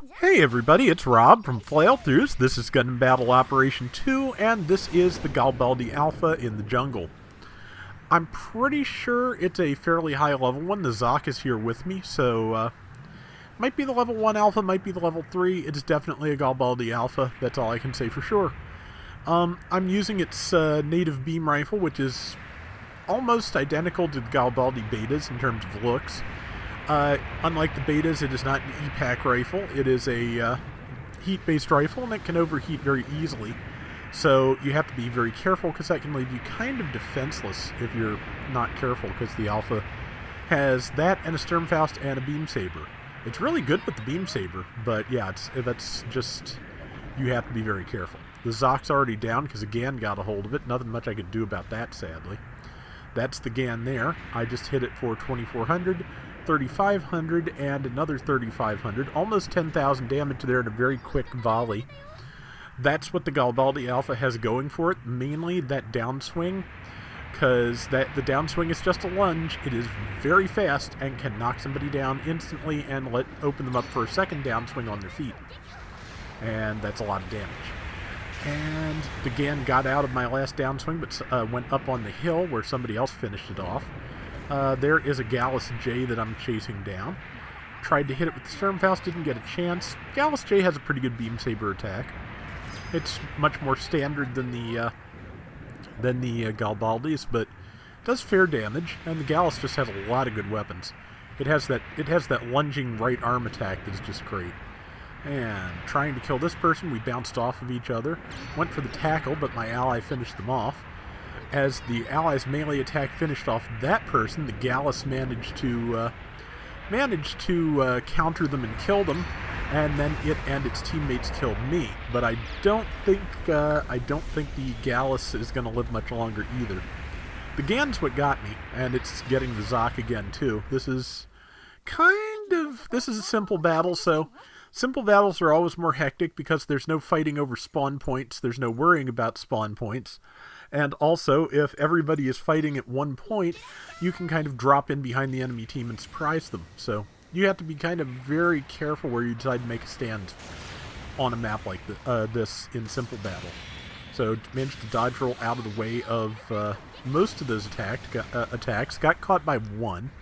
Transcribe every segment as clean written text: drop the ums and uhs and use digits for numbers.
Hey everybody, it's Rob from Flailthroughs. This is Gundam Battle Operation 2, and this is the Galbaldi Alpha in the jungle. I'm pretty sure it's a fairly high level one. The Zoc is here with me, so might be the level 1 alpha, might be the level 3. It's definitely a Galbaldi Alpha, that's all I can say for sure. I'm using its native beam rifle, which is almost identical to the Galbaldi betas in terms of looks. Unlike the betas, it is not an E-Pack rifle. It is a heat-based rifle, and it can overheat very easily. So you have to be very careful, because that can leave you kind of defenseless if you're not careful, because the Alpha has that and a Sturmfaust and a Beam Saber. It's really good with the Beam Saber, but yeah, that's just... you have to be very careful. The Zoc's already down, because a Gan got a hold of it. Nothing much I could do about that, sadly. That's the Gan there. I just hit it for 2,400. 3,500 and another 3,500, almost 10,000 damage there in a very quick volley. That's what the Galbaldi Alpha has going for it, mainly that downswing, because the downswing is just a lunge. It is very fast and can knock somebody down instantly and open them up for a second downswing on their feet. And that's a lot of damage. And the Gan got out of my last downswing, but went up on the hill where somebody else finished it off. There is a Gallus J that I'm chasing down. Tried to hit it with the Sturmfaust, didn't get a chance. Gallus J has a pretty good Beam Saber attack. It's much more standard than the Galbaldis, but does fair damage, and the Gallus just has a lot of good weapons. It has that lunging right arm attack that's just great. And trying to kill this person, we bounced off of each other. Went for the tackle, but my ally finished them off. As the allies' melee attack finished off that person, the Gallus managed to counter them and kill them, and then it and its teammates killed me. But I don't think the Gallus is going to live much longer either. The Gan's what got me, and it's getting the Zoc again too. This is a simple battle, so simple battles are always more hectic because there's no fighting over spawn points. There's no worrying about spawn points. And also, if everybody is fighting at one point, you can kind of drop in behind the enemy team and surprise them. So you have to be kind of very careful where you decide to make a stand on a map like this in simple battle. So managed to dodge roll out of the way of most of those attacks. Got caught by one,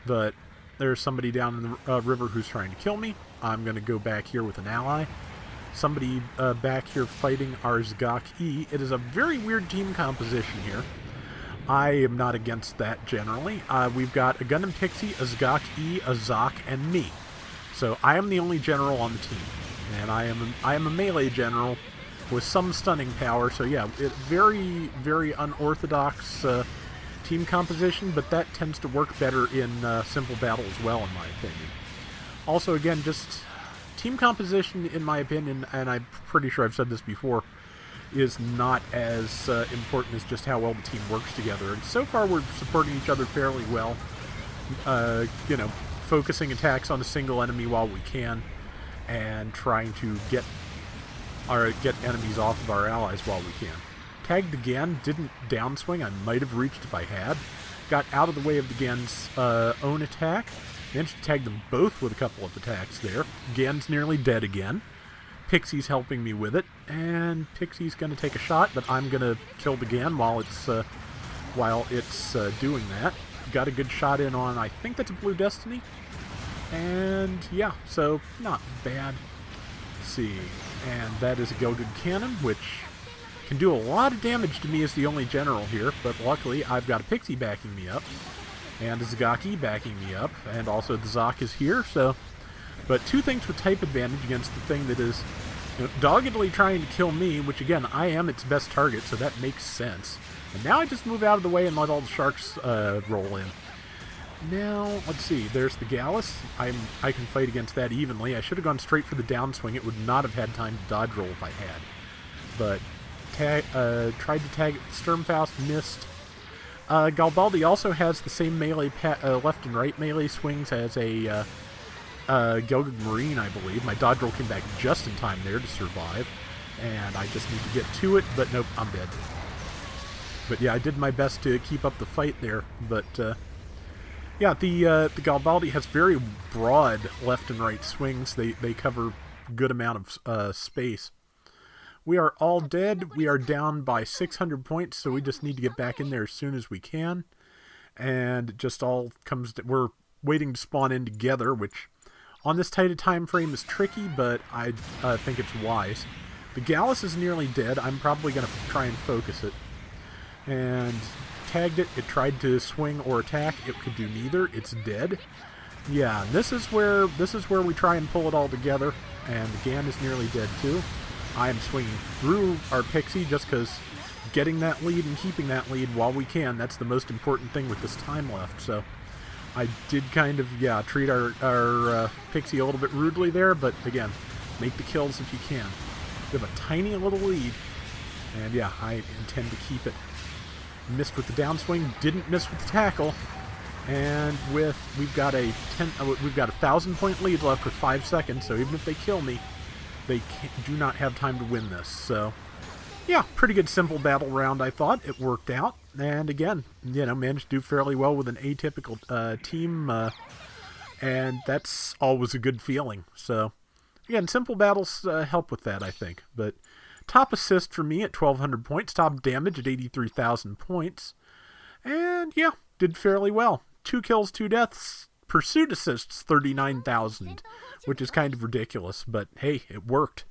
but there's somebody down in the river who's trying to kill me. I'm going to go back here with an ally. Somebody back here fighting our Zgok E. It is a very weird team composition here. I am not against that generally. We've got a Gundam Pixie, a Zgok E, a Zoc, and me. So I am the only general on the team. And I am a melee general with some stunning power. So yeah, very, very unorthodox team composition, but that tends to work better in simple battle as well, in my opinion. Also, again, just... team composition, in my opinion, and I'm pretty sure I've said this before, is not as important as just how well the team works together. And so far, we're supporting each other fairly well. Focusing attacks on a single enemy while we can, and trying to get enemies off of our allies while we can. Tagged again, didn't downswing. I might have reached if I had. Got out of the way of the Gan's own attack. Managed to tag them both with a couple of attacks there. Gan's nearly dead again. Pixie's helping me with it, and Pixie's going to take a shot, but I'm going to kill the Gan while it's doing that. Got a good shot in on, I think that's a Blue Destiny. And yeah, so not bad. Let's see, and that is a Gilgud Cannon, which can do a lot of damage to me as the only general here, but luckily I've got a Pixie backing me up. And a Zgok backing me up, and also the Zoc is here, so... But two things with type advantage against the thing that is doggedly trying to kill me, which again, I am its best target, so that makes sense. And now I just move out of the way and let all the sharks roll in. Now, let's see, there's the Gallus. I can fight against that evenly. I should have gone straight for the downswing. It would not have had time to dodge roll if I had. But tried to tag it with Sturmfaust, missed. Galbaldi also has the same melee left and right melee swings as a Gilgud Marine, I believe. My dodge roll came back just in time there to survive, and I just need to get to it, but nope, I'm dead. But yeah, I did my best to keep up the fight there, but Yeah, the Galbaldi has very broad left and right swings. They cover good amount of space. We are all dead. We are down by 600 points, so we just need to get back in there as soon as we can. And it just all comes to, we're waiting to spawn in together, which on this tight a time frame is tricky, but I think it's wise. The Gallus is nearly dead. I'm probably going to try and focus it. And tagged it. It tried to swing or attack. It could do neither. It's dead. Yeah, this is where we try and pull it all together. And the Gan is nearly dead too. I am swinging through our Pixie just because getting that lead and keeping that lead while we can, that's the most important thing with this time left. So I did kind of, treat our Pixie a little bit rudely there, but again, make the kills if you can. We have a tiny little lead, and yeah, I intend to keep it. Missed with the downswing, didn't miss with the tackle, and we've got a 1,000-point lead left with 5 seconds. So even if they kill me, they do not have time to win this. So yeah, pretty good simple battle round. I thought it worked out, and again, managed to do fairly well with an atypical team, and that's always a good feeling. So again, simple battles help with that, I think. But top assist for me at 1,200 points, top damage at 83,000 points, and yeah, did fairly well. 2 kills, 2 deaths. Pursuit assists 39,000, which is kind of ridiculous, but hey, it worked.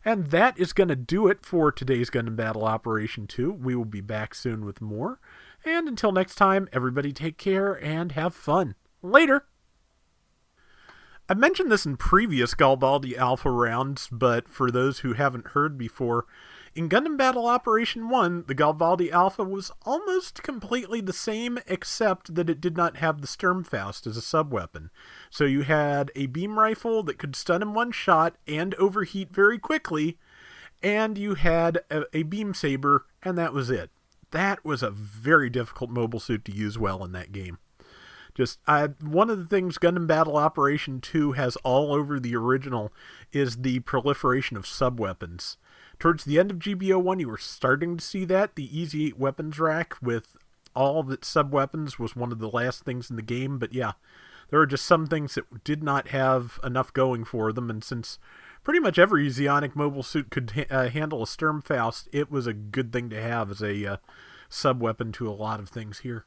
And that is going to do it for today's Gundam Battle Operation 2. We will be back soon with more. And until next time, everybody take care and have fun. Later! I mentioned this in previous Galbaldi Alpha rounds, but for those who haven't heard before, in Gundam Battle Operation 1, the Galbaldi Alpha was almost completely the same, except that it did not have the Sturmfaust as a sub-weapon. So you had a beam rifle that could stun in one shot and overheat very quickly, and you had a beam saber, and that was it. That was a very difficult mobile suit to use well in that game. One of the things Gundam Battle Operation 2 has all over the original is the proliferation of sub-weapons. Towards the end of GBO1, you were starting to see that. The Easy 8 weapons rack with all of its sub-weapons was one of the last things in the game. But yeah, there were just some things that did not have enough going for them. And since pretty much every Zeonic mobile suit could handle a Sturmfaust, it was a good thing to have as a sub-weapon to a lot of things here.